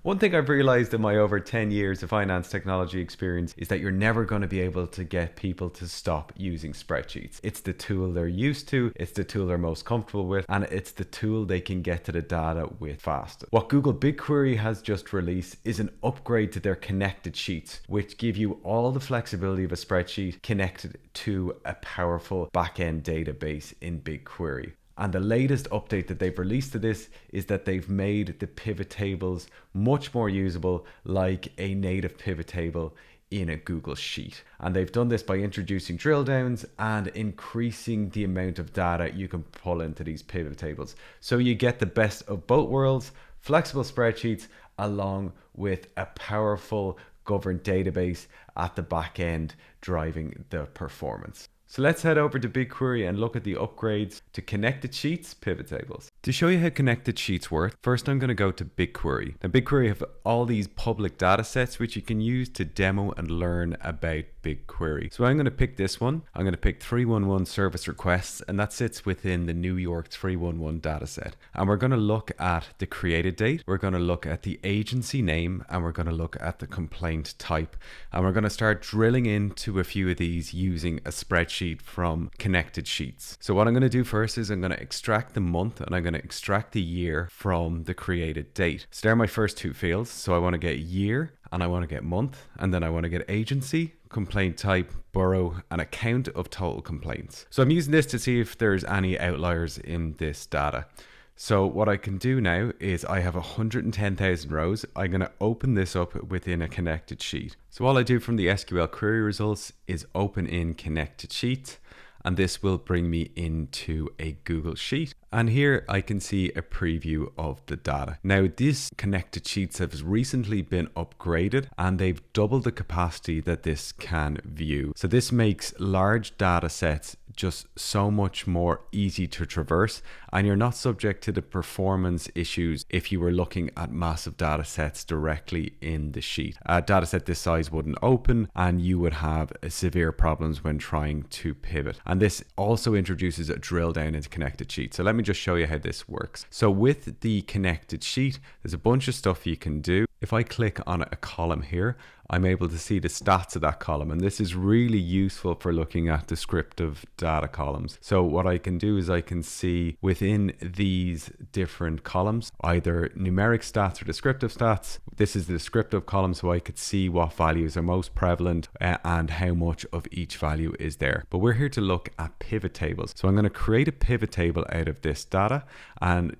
One thing I've realized in my over 10 years of finance technology experience is that you're never going to be able to get people to stop using spreadsheets. It's the tool they're used to, it's the tool they're most comfortable with, and it's the tool they can get to the data with fastest. What Google BigQuery has just released is an upgrade to their connected sheets, which give you all the flexibility of a spreadsheet connected to a powerful backend database in BigQuery. And the latest update that they've released to this is that they've made the pivot tables much more usable like a native pivot table in a Google Sheet. And they've done this by introducing drill downs and increasing the amount of data you can pull into these pivot tables. So you get the best of both worlds, flexible spreadsheets along with a powerful governed database at the back end driving the performance. So let's head over to BigQuery and look at the upgrades to connected sheets pivot tables. To show you how connected sheets work, first I'm going to go to BigQuery. Now BigQuery have all these public data sets which you can use to demo and learn about BigQuery. So I'm going to pick this one. I'm going to pick 311 service requests, and that sits within the New York 311 data set. And we're going to look at the created date, we're going to look at the agency name, and we're going to look at the complaint type. And we're going to start drilling into a few of these using a spreadsheet from connected sheets. So what I'm going to do first is I'm going to extract the month and I'm going to extract the year from the created date. So there are my first two fields. So I want to get year and I want to get month, and then I want to get agency, complaint type, borough, and a count of total complaints. So I'm using this to see if there's any outliers in this data. So what I can do now is I have 110,000 rows. I'm going to open this up within a connected sheet. So all I do from the SQL query results is open in connected sheet, and this will bring me into a Google Sheet. And here I can see a preview of the data. Now these connected sheets have recently been upgraded and they've doubled the capacity that this can view. So this makes large data sets just so much more easy to traverse, and you're not subject to the performance issues if you were looking at massive data sets directly in the sheet. A data set this size wouldn't open and you would have severe problems when trying to pivot. And this also introduces a drill down into connected sheets. So let me just show you how this works. So with the connected sheet, there's a bunch of stuff you can do. If I click on a column here, I'm able to see the stats of that column, and this is really useful for looking at descriptive data columns. So what I can do is I can see within these different columns either numeric stats or descriptive stats. This is the descriptive column, so I could see what values are most prevalent and how much of each value is there. But we're here to look at pivot tables. So I'm going to create a pivot table out of this data, and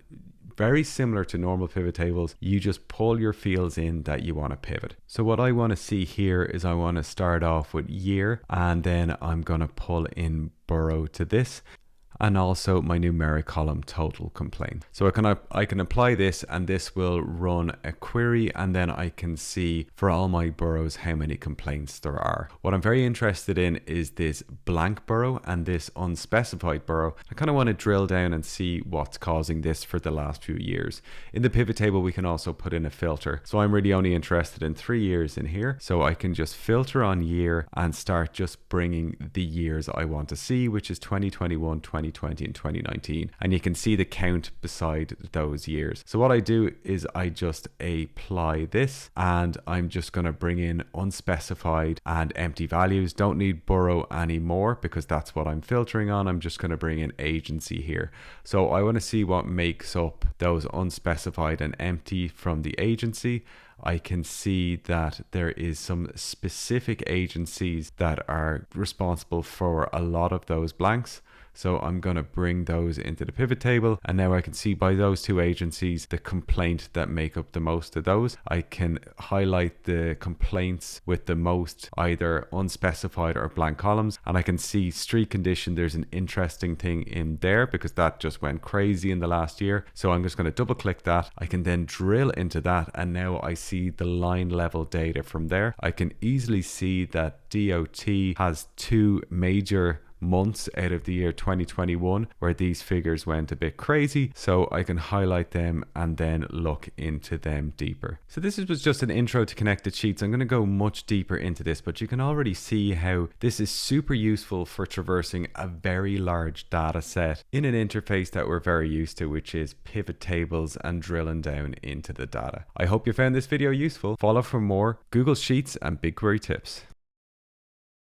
very similar to normal pivot tables, you just pull your fields in that you want to pivot. So what I want to see here is I want to start off with year, and then I'm going to pull in borough to this, and also my numeric column total complaint. So I can apply this, and this will run a query, and then I can see for all my boroughs how many complaints there are. What I'm very interested in is this blank borough and this unspecified borough. I kind of want to drill down and see what's causing this for the last few years. In the pivot table, we can also put in a filter. So I'm really only interested in 3 years in here. So I can just filter on year and start just bringing the years I want to see, which is 2021, 2020, and 2019, and you can see the count beside those years. So what I do is I just apply this, and I'm just going to bring in unspecified and empty values. Don't need borough anymore because that's what I'm filtering on. I'm just going to bring in agency here. So I want to see what makes up those unspecified and empty from the agency. I can see that there is some specific agencies that are responsible for a lot of those blanks. So I'm going to bring those into the pivot table, and now I can see by those two agencies the complaint that make up the most of those. I can highlight the complaints with the most either unspecified or blank columns, and I can see street condition. There's an interesting thing in there because that just went crazy in the last year. So I'm just going to double click that. I can then drill into that, and now I see the line level data from there. I can easily see that DOT has two major months out of the year 2021 where these figures went a bit crazy, so I can highlight them and then look into them deeper. So this was just an intro to connected sheets. I'm going to go much deeper into this, but you can already see how this is super useful for traversing a very large data set in an interface that we're very used to, which is pivot tables and drilling down into the data. I hope you found this video useful. Follow for more Google Sheets and BigQuery tips.